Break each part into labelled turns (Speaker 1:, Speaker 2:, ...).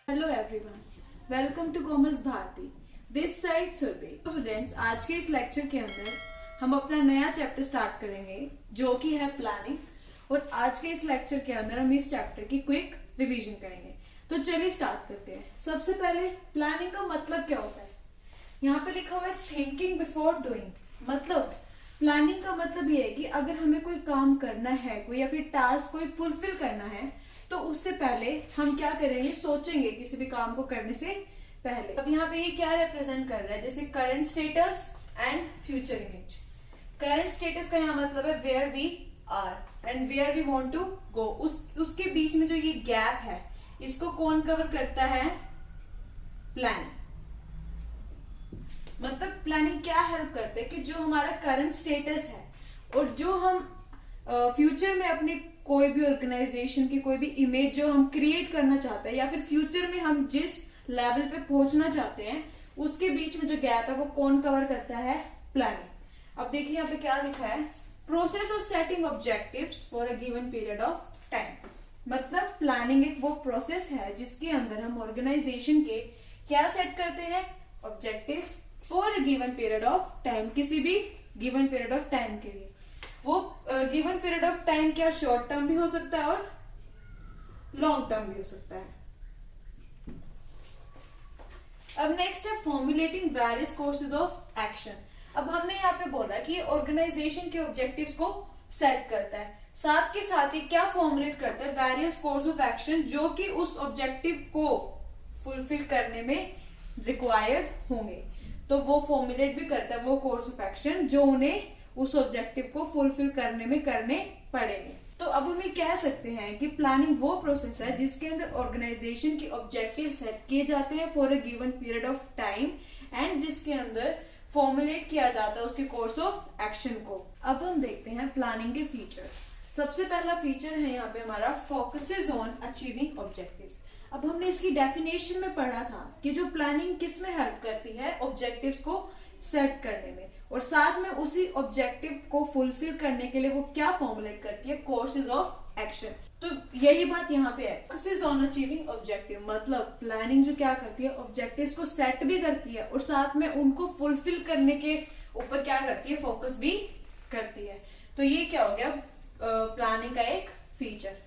Speaker 1: Hello everyone, welcome to commerce Bharati. This side Surbhi. तो students, आज के इस लेक्चर के अंदर हम अपना नया चैप्टर स्टार्ट करेंगे जो कि है प्लानिंग। और आज के इस लेक्चर के अंदर हम इस चैप्टर की क्विक रिवीजन करेंगे। तो चलिए स्टार्ट करते हैं। सबसे पहले प्लानिंग का मतलब क्या होता है। यहाँ पे लिखा हुआ है थिंकिंग बिफोर डूइंग। मतलब प्लानिंग का मतलब ये है कि अगर हमें कोई काम करना है, कोई या फिर टास्क कोई फुलफिल करना है, तो उससे पहले हम क्या करेंगे, सोचेंगे किसी भी काम को करने से पहले। अब यहाँ पे ये क्या रिप्रेजेंट कर रहा है, जैसे current status and future image. Current status का यहाँ मतलब है where we are and where we want to go. उसके बीच में जो ये गैप है, इसको कौन कवर करता है? प्लानिंग। मतलब प्लानिंग क्या हेल्प करते हैं कि जो हमारा करंट स्टेटस है और जो हम फ्यूचर में अपनी कोई भी ऑर्गेनाइजेशन की कोई भी इमेज जो हम क्रिएट करना चाहते हैं या फिर फ्यूचर में हम जिस लेवल पे पहुंचना चाहते हैं, उसके बीच में जो गैप है वो कौन कवर करता है? प्लानिंग। अब देखिए यहाँ पे क्या लिखा है, process of setting objectives for a given period of time. मतलब प्लानिंग एक वो प्रोसेस है जिसके अंदर हम ऑर्गेनाइजेशन के क्या सेट करते हैं? Objectives for a given period of time. किसी भी गिवन पीरियड ऑफ टाइम के लिए। वो गिवन पीरियड ऑफ टाइम क्या शॉर्ट टर्म भी हो सकता है और लॉन्ग टर्म भी हो सकता है। अब नेक्स्ट है formulating various courses of action. अब हमने यहाँ पे बोला कि ऑर्गेनाइजेशन के ऑब्जेक्टिव्स को सेट करता है, साथ के साथ ही क्या फॉर्मुलेट करता है? वेरियस कोर्स ऑफ एक्शन जो कि उस ऑब्जेक्टिव को फुलफिल करने में रिक्वायर्ड होंगे। तो वो फॉर्मुलेट भी करता है वो कोर्स ऑफ एक्शन जो उन्हें उस ऑब्जेक्टिव को फुलफिल करने में करने पड़ेंगे। तो अब हम ये कह सकते हैं कि प्लानिंग वो प्रोसेस है जिसके अंदर ऑर्गेनाइजेशन के ऑब्जेक्टिव सेट किए जाते हैं for a given period of time and जिसके अंदर फॉर्मुलेट किया जाता है उसके कोर्स ऑफ एक्शन को। अब हम देखते हैं प्लानिंग के फीचर्स। सबसे पहला फीचर है यहाँ पे हमारा फोकसेस ऑन अचीविंग ऑब्जेक्टिव्स। अब हमने इसकी डेफिनेशन में पढ़ा था कि जो प्लानिंग किस में हेल्प करती है? ऑब्जेक्टिव्स को सेट करने में, और साथ में उसी ऑब्जेक्टिव को फुलफिल करने के लिए वो क्या फॉर्मुलेट करती है? Courses of action. तो यही बात यहाँ पे है, फोकसेस ऑन अचीविंग ऑब्जेक्टिव। मतलब प्लानिंग जो क्या करती है, ऑब्जेक्टिव्स को सेट भी करती है और साथ में उनको फुलफिल करने के ऊपर क्या करती है? फोकस भी करती है। तो ये क्या हो गया प्लानिंग का एक फीचर।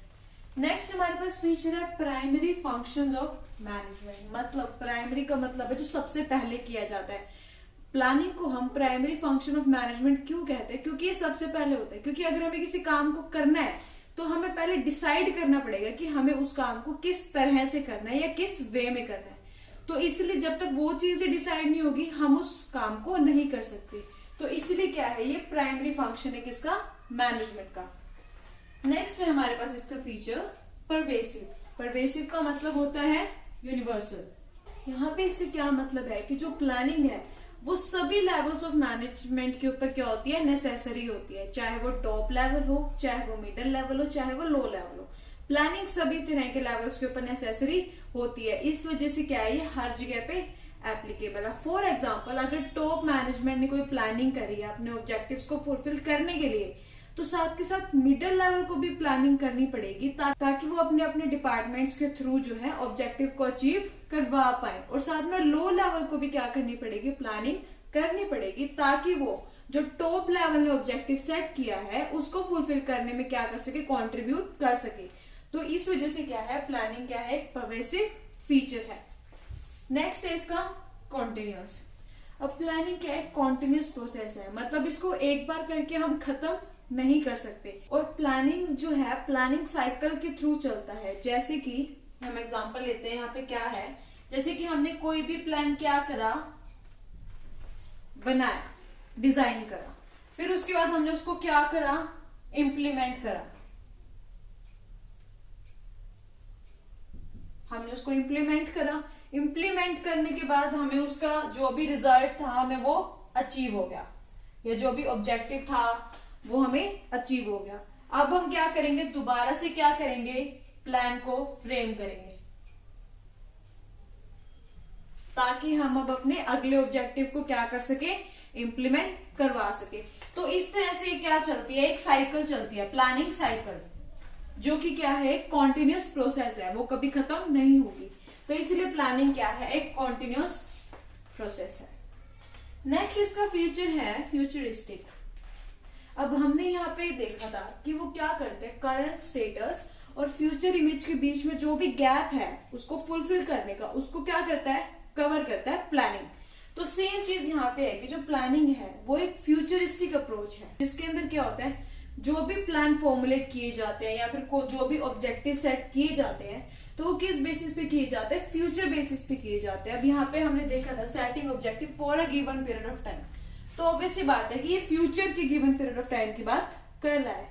Speaker 1: नेक्स्ट हमारे पास फीचर है प्राइमरी फंक्शंस ऑफ मैनेजमेंट। मतलब प्राइमरी का मतलब है जो सबसे पहले किया जाता है। प्लानिंग को हम प्राइमरी फंक्शन ऑफ मैनेजमेंट क्यों कहते हैं? क्योंकि ये सबसे पहले होता है। क्योंकि अगर हमें किसी काम को करना है तो हमें पहले डिसाइड करना पड़ेगा कि हमें उस काम को किस तरह से करना है या किस वे में करना है। तो इसलिए जब तक वो चीजें डिसाइड नहीं होगी हम उस काम को नहीं कर सकते। तो इसलिए क्या है, ये प्राइमरी फंक्शन है किसका? मैनेजमेंट का। नेक्स्ट है हमारे पास इसका फीचर परवेसिव। परवेसिव का मतलब होता है यूनिवर्सल। यहाँ पे इससे क्या मतलब है कि जो प्लानिंग है वो सभी लेवल्स ऑफ मैनेजमेंट के ऊपर क्या होती है? नेसेसरी होती है। चाहे वो टॉप लेवल हो, चाहे वो मिडिल लेवल हो, चाहे वो लो लेवल हो। प्लानिंग सभी तरह के लेवल्स के ऊपर नेसेसरी होती है। इस वजह से क्या है, ये हर जगह पे एप्लीकेबल है। फॉर एग्जाम्पल, अगर टॉप मैनेजमेंट ने कोई प्लानिंग करी है अपने ऑब्जेक्टिव्स को फुलफिल करने के लिए, तो साथ के साथ मिडिल लेवल को भी प्लानिंग करनी पड़ेगी ताकि वो अपने अपने डिपार्टमेंट्स के थ्रू जो है ऑब्जेक्टिव को अचीव करवा पाए। और साथ में लो लेवल को भी क्या करनी पड़ेगी? प्लानिंग करनी पड़ेगी ताकि वो जो टॉप लेवल ने ऑब्जेक्टिव सेट किया है उसको फुलफिल करने में क्या कर सके? कंट्रीब्यूट कर सके। तो इस वजह से क्या है, प्लानिंग क्या है? एक परवेसिव फीचर है। नेक्स्ट है इसका कॉन्टिन्यूअस। अब प्लानिंग क्या है? कॉन्टिन्यूअस प्रोसेस है। मतलब इसको एक बार करके हम खत्म नहीं कर सकते। और प्लानिंग जो है प्लानिंग साइकिल के थ्रू चलता है। जैसे कि हम एग्जांपल लेते हैं, यहाँ पे क्या है, जैसे कि हमने कोई भी प्लान क्या करा? बनाया, डिजाइन करा, फिर उसके बाद हमने उसको क्या करा? इम्प्लीमेंट करा। हमने उसको इम्प्लीमेंट करा। इम्प्लीमेंट करने के बाद हमें उसका जो भी रिजल्ट था हमें वो अचीव हो गया, या जो भी ऑब्जेक्टिव था वो हमें अचीव हो गया। अब हम क्या करेंगे? दोबारा से क्या करेंगे? प्लान को फ्रेम करेंगे ताकि हम अब अपने अगले ऑब्जेक्टिव को क्या कर सके? इम्प्लीमेंट करवा सके। तो इस तरह से क्या चलती है? एक साइकिल चलती है, प्लानिंग साइकिल, जो कि क्या है? कॉन्टिन्यूअस प्रोसेस है, वो कभी खत्म नहीं होगी। तो इसलिए प्लानिंग क्या है, एक कॉन्टिन्यूस प्रोसेस है। नेक्स्ट इसका फ्यूचर है फ्यूचरिस्टिक। अब हमने यहाँ पे देखा था कि वो क्या करते हैं, करंट स्टेटस और फ्यूचर इमेज के बीच में जो भी गैप है उसको फुलफिल करने का, उसको क्या करता है, कवर करता है प्लानिंग। तो सेम चीज यहाँ पे है कि जो प्लानिंग है वो एक फ्यूचरिस्टिक अप्रोच है, जिसके अंदर क्या होता है, जो भी प्लान फॉर्मुलेट किए जाते हैं या फिर जो भी ऑब्जेक्टिव सेट किए जाते हैं तो वो किस बेसिस पे किए जाते हैं, फ्यूचर बेसिस पे किए जाते हैं। अब यहाँ पे हमने देखा था setting objective for a given period of time, तो ऑब्वियसली बात है कि ये फ्यूचर के गिवन पीरियड ऑफ टाइम की बात कर रहा है।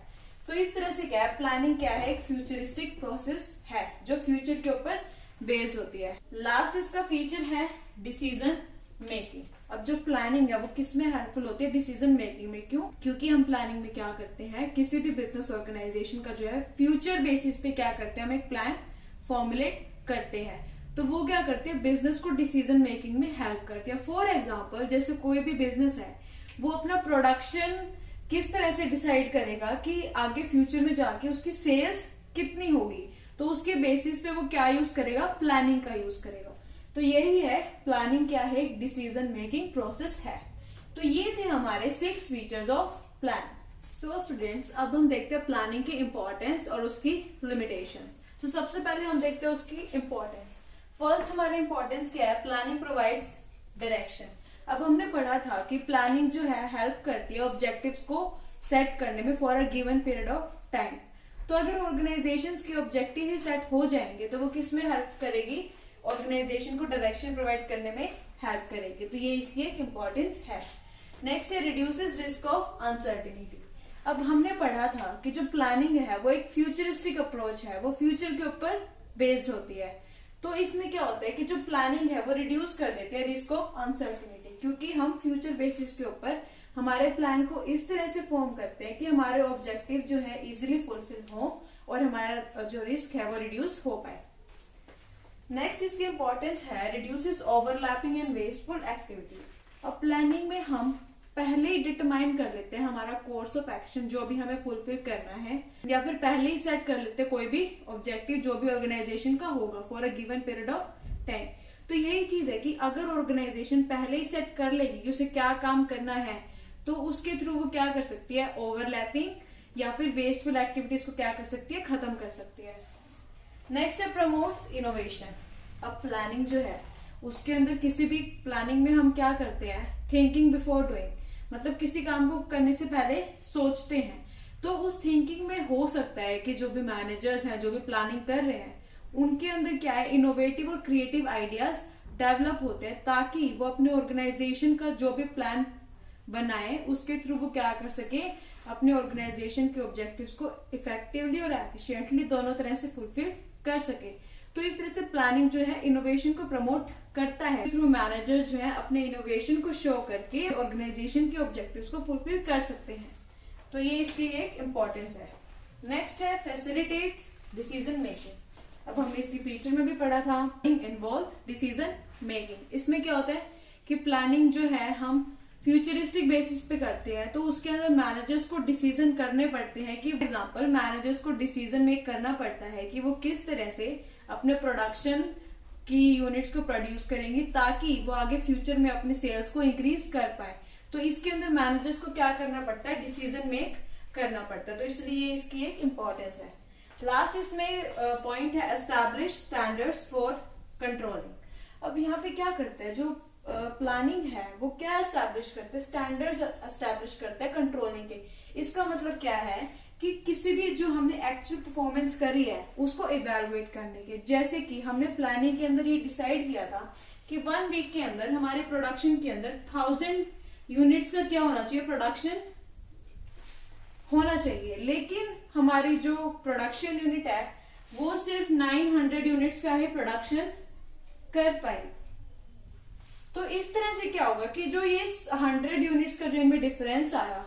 Speaker 1: तो इस तरह से क्या है, प्लानिंग क्या है, एक फ्यूचरिस्टिक प्रोसेस है जो फ्यूचर के ऊपर बेस्ड होती है। लास्ट इसका फीचर है डिसीजन मेकिंग। अब जो प्लानिंग है वो किस में हेल्पफुल होती है, डिसीजन मेकिंग में। क्यों? क्योंकि हम प्लानिंग में क्या करते हैं, किसी भी बिजनेस ऑर्गेनाइजेशन का जो है फ्यूचर बेसिस पे क्या करते हैं, हम एक प्लान फॉर्मुलेट करते हैं। तो वो क्या करते हैं, बिजनेस को डिसीजन मेकिंग में हेल्प करते हैं। फॉर एग्जाम्पल जैसे कोई भी बिजनेस है वो अपना प्रोडक्शन किस तरह से डिसाइड करेगा कि आगे फ्यूचर में जाके उसकी सेल्स कितनी होगी, तो उसके बेसिस पे वो क्या यूज करेगा, प्लानिंग का यूज करेगा। तो यही है प्लानिंग क्या है, एक डिसीजन मेकिंग प्रोसेस है। तो ये थे हमारे 6 features of plan. So students, अब हम देखते हैं प्लानिंग की इंपॉर्टेंस और उसकी लिमिटेशंस। तो सबसे पहले हम देखते हैं उसकी इंपॉर्टेंस। फर्स्ट हमारा इंपॉर्टेंस क्या है, प्लानिंग प्रोवाइड्स डायरेक्शन। अब हमने पढ़ा था कि प्लानिंग जो है हेल्प करती है ऑब्जेक्टिव्स को सेट करने में for a given period of time. तो अगर ऑर्गेनाइजेशंस के ऑब्जेक्टिव ही सेट हो जाएंगे तो वो किस में हेल्प करेगी, ऑर्गेनाइजेशन को डायरेक्शन प्रोवाइड करने में हेल्प करेगी। तो ये इसकी एक इंपॉर्टेंस है। नेक्स्ट है रिड्यूसेस रिस्क ऑफ अनसर्टेनिटी। अब हमने पढ़ा था कि जो प्लानिंग है वो एक फ्यूचरिस्टिक अप्रोच है, वो फ्यूचर के ऊपर बेस्ड होती है। तो इसमें क्या होता है कि जो प्लानिंग है वो रिड्यूस कर देती है रिस्क ऑफ अनसर्टेनिटी, क्योंकि हम फ्यूचर बेसिस के ऊपर हमारे प्लान को इस तरह से फॉर्म करते हैं कि हमारे ऑब्जेक्टिव जो है इजिली फुलफिल हो और हमारा जो रिस्क है वो रिड्यूस हो पाए। नेक्स्ट इसकी इंपॉर्टेंस है reduces overlapping and wasteful activities. अब प्लानिंग में हम पहले ही डिटरमाइन कर लेते हैं हमारा कोर्स ऑफ एक्शन जो भी हमें फुलफिल करना है, या फिर पहले ही सेट कर लेते हैं कोई भी ऑब्जेक्टिव जो भी ऑर्गेनाइजेशन का होगा for a given period of time. तो यही चीज है कि अगर ऑर्गेनाइजेशन पहले ही सेट कर लेगी कि उसे क्या काम करना है, तो उसके थ्रू वो क्या कर सकती है, ओवरलैपिंग या फिर वेस्टफुल एक्टिविटीज को क्या कर सकती है, खत्म कर सकती है। नेक्स्ट है प्रमोट्स इनोवेशन। अब प्लानिंग जो है उसके अंदर किसी भी प्लानिंग में हम क्या करते हैं, थिंकिंग बिफोर डूइंग, मतलब किसी काम को करने से पहले सोचते हैं। तो उस थिंकिंग में हो सकता है कि जो भी मैनेजर्स हैं, जो भी प्लानिंग कर रहे हैं, उनके अंदर क्या है, इनोवेटिव और क्रिएटिव आइडियाज डेवलप होते हैं, ताकि वो अपने ऑर्गेनाइजेशन का जो भी प्लान बनाए उसके थ्रू वो क्या कर सके, अपने ऑर्गेनाइजेशन के ऑब्जेक्टिव्स को इफेक्टिवली और एफिशिएंटली दोनों तरह से फुलफिल कर सके। तो इस तरह से प्लानिंग जो है इनोवेशन को प्रमोट करता है, थ्रू मैनेजर्स जो है अपने इनोवेशन को शो करके ऑर्गेनाइजेशन के ऑब्जेक्टिव्स को फुलफिल कर सकते हैं। तो ये इसकी एक इंपॉर्टेंस है। नेक्स्ट है फैसिलिटेट डिसीजन मेकिंग। अब हमने इसकी फीचर में भी पढ़ा था, इन्वॉल्व डिसीजन मेकिंग। इसमें क्या होता है कि प्लानिंग जो है हम फ्यूचरिस्टिक बेसिस पे करते हैं, तो उसके अंदर मैनेजर्स को डिसीजन करने पड़ते हैं कि एग्जांपल मैनेजर्स को डिसीजन मेक करना पड़ता है कि वो किस तरह से अपने प्रोडक्शन की यूनिट्स को प्रोड्यूस करेंगी ताकि वो आगे फ्यूचर में अपने सेल्स को इंक्रीज कर पाए। तो इसके अंदर मैनेजर्स को क्या करना पड़ता है, डिसीजन मेक करना पड़ता है। तो इसलिए इसकी एक इंपॉर्टेंस है। लास्ट इसमें पॉइंट है एस्टैब्लिश स्टैंडर्ड्स फॉर कंट्रोलिंग। अब यहाँ पे क्या करते हैं, जो प्लानिंग है वो क्या एस्टैब्लिश करते हैं, स्टैंडर्ड्स एस्टैब्लिश करते हैं कंट्रोलिंग के। इसका मतलब क्या है कि किसी भी जो हमने एक्चुअल परफॉर्मेंस करी है उसको इवेलुएट करने के। जैसे कि हमने प्लानिंग के अंदर ये डिसाइड किया था कि 1 वीक के अंदर हमारे प्रोडक्शन के अंदर 1000 यूनिट्स का क्या होना चाहिए, प्रोडक्शन होना चाहिए, लेकिन हमारी जो प्रोडक्शन यूनिट है वो सिर्फ 900 यूनिट्स का ही प्रोडक्शन कर पाई। तो इस तरह से क्या होगा कि जो ये 100 यूनिट्स का जो इनमें डिफरेंस आया,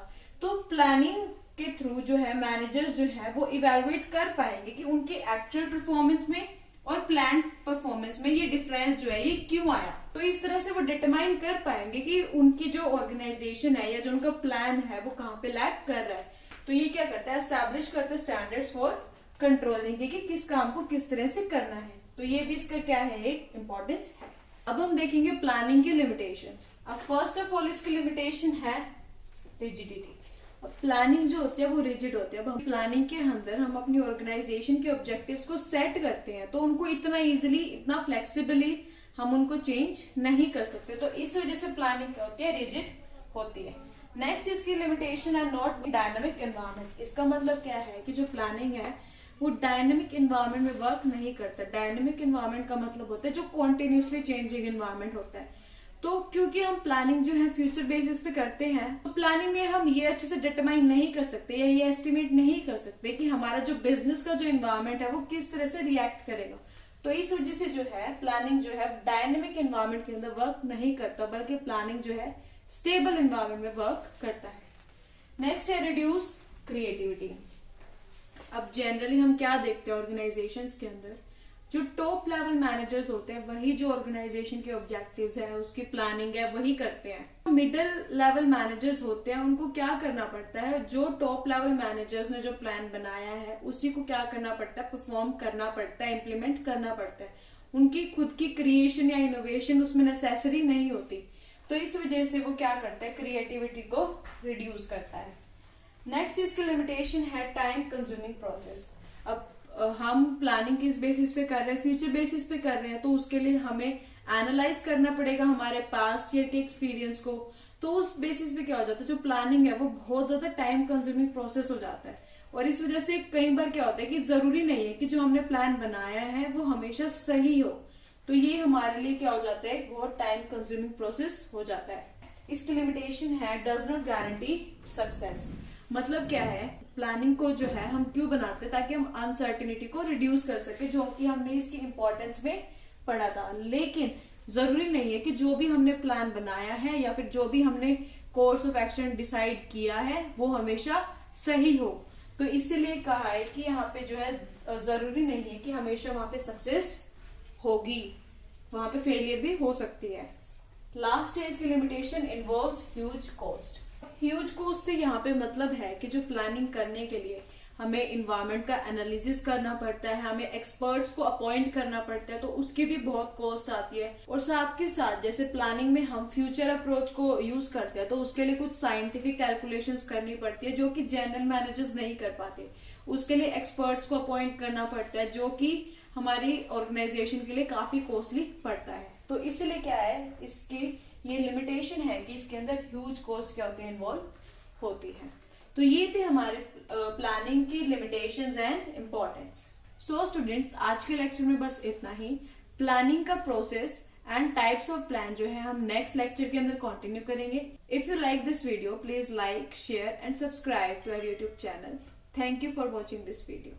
Speaker 1: तो प्लानिंग के थ्रू जो है मैनेजर्स जो है वो इवेलुएट कर पाएंगे कि उनके एक्चुअल परफॉर्मेंस में और प्लान परफॉर्मेंस में ये डिफरेंस जो है ये क्यों आया। तो इस तरह से वो डिटरमाइन कर पाएंगे कि उनकी जो ऑर्गेनाइजेशन है या जो उनका प्लान है वो कहाँ पे लैक कर रहा है। तो ये क्या करता है, एस्टैब्लिश करता है स्टैंडर्ड्स फॉर कंट्रोलिंग कि किस काम को किस तरह से करना है। तो ये भी इसका क्या है, एक इम्पोर्टेंस है। अब हम देखेंगे प्लानिंग की लिमिटेशंस। अब फर्स्ट ऑफ ऑल इसकी लिमिटेशन है रिजिडिटी। अब प्लानिंग जो होती है वो रिजिड होती है। अब हम प्लानिंग के अंदर हम अपनी ऑर्गेनाइजेशन के ऑब्जेक्टिव्स को सेट करते हैं, तो उनको इतना इजिली, इतना फ्लेक्सिबली हम उनको चेंज नहीं कर सकते। तो इस वजह से प्लानिंग क्या होती है, रिजिड होती है। नेक्स्ट इसकी लिमिटेशन है नॉट डायनामिक एनवायरनमेंट। इसका मतलब क्या है कि जो प्लानिंग है वो डायनेमिक एनवायरनमेंट में वर्क नहीं करता। डायनेमिक एनवायरनमेंट का मतलब होता है जो कॉन्टिन्यूसली चेंजिंग एनवायरनमेंट होता है। तो क्योंकि हम प्लानिंग जो है फ्यूचर बेसिस पे करते हैं, तो प्लानिंग में हम ये अच्छे से डिटरमाइन नहीं कर सकते या ये एस्टिमेट नहीं कर सकते कि हमारा जो बिजनेस का जो एनवायरनमेंट है वो किस तरह से रिएक्ट करेगा। तो इस वजह से जो है प्लानिंग जो है डायनेमिक एनवायरनमेंट के अंदर वर्क नहीं करता, बल्कि प्लानिंग जो है स्टेबल एनवायरनमेंट में वर्क करता है। नेक्स्ट है रिड्यूस क्रिएटिविटी। अब जनरली हम क्या देखते हैं ऑर्गेनाइजेशंस के अंदर, जो टॉप लेवल मैनेजर्स होते हैं वही जो ऑर्गेनाइजेशन के ऑब्जेक्टिव्स है, उसकी प्लानिंग है, वही करते हैं। मिडिल लेवल मैनेजर्स होते हैं, उनको क्या करना पड़ता है, जो टॉप लेवल मैनेजर्स ने जो प्लान बनाया है उसी को क्या करना पड़ता है, परफॉर्म करना पड़ता है, इम्प्लीमेंट करना पड़ता है। उनकी खुद की क्रिएशन या इनोवेशन उसमें नेसेसरी नहीं होती। तो इस वजह से वो क्या करता है, क्रिएटिविटी को रिड्यूस करता है। नेक्स्ट इसकी लिमिटेशन है टाइम कंज्यूमिंग प्रोसेस। अब हम प्लानिंग किस बेसिस पे कर रहे हैं, फ्यूचर बेसिस पे कर रहे हैं, तो उसके लिए हमें एनालाइज करना पड़ेगा हमारे पास्ट ईयर के एक्सपीरियंस को। तो उस बेसिस पे क्या हो जाता है, जो प्लानिंग है वो बहुत ज्यादा टाइम कंज्यूमिंग प्रोसेस हो जाता है। और इस वजह से कई बार क्या होता है कि जरूरी नहीं है कि जो हमने प्लान बनाया है वो हमेशा सही हो। तो ये हमारे लिए क्या हो जाता है, बहुत टाइम कंज्यूमिंग प्रोसेस हो जाता है। इसकी लिमिटेशन है डज नॉट गारंटी सक्सेस। मतलब क्या है, प्लानिंग को जो है हम क्यों बनाते हैं, ताकि हम अनसर्टिनिटी को रिड्यूस कर सके, जो कि हमने इसकी इंपॉर्टेंस में पढ़ा था। लेकिन जरूरी नहीं है कि जो भी हमने प्लान बनाया है या फिर जो भी हमने कोर्स ऑफ एक्शन डिसाइड किया है वो हमेशा सही हो। तो इसीलिए कहा है कि यहाँ पे जो है जरूरी नहीं है कि हमेशा वहां पे सक्सेस होगी, वहां पे फेलियर भी हो सकती है। लास्ट है इसकी limitation involves huge cost. Huge cost से यहाँ पे मतलब है कि जो प्लानिंग करने के लिए हमें इन्वायरमेंट का एनालिसिस करना पड़ता है, हमें एक्सपर्ट्स को अपॉइंट करना पड़ता है, तो उसकी भी बहुत कॉस्ट आती है। और साथ के साथ जैसे प्लानिंग में हम फ्यूचर अप्रोच को यूज करते हैं, तो उसके लिए कुछ साइंटिफिक कैलकुलेशंस करनी पड़ती है जो कि जनरल मैनेजर्स नहीं कर पाते। उसके लिए एक्सपर्ट्स को अपॉइंट करना पड़ता है, जो कि हमारी ऑर्गेनाइजेशन के लिए काफी कॉस्टली पड़ता है। तो इसलिए क्या है, इसकी ये लिमिटेशन है कि इसके अंदर ह्यूज कॉस्ट क्या होती है, इन्वॉल्व होती है। तो ये थे हमारे प्लानिंग की limitations and importance. So students, आज के लेक्चर में बस इतना ही। प्लानिंग का process and types of plan जो है हम नेक्स्ट लेक्चर के अंदर कंटिन्यू करेंगे। If you like this video, please like, share and subscribe to our YouTube channel. Thank you for watching this video.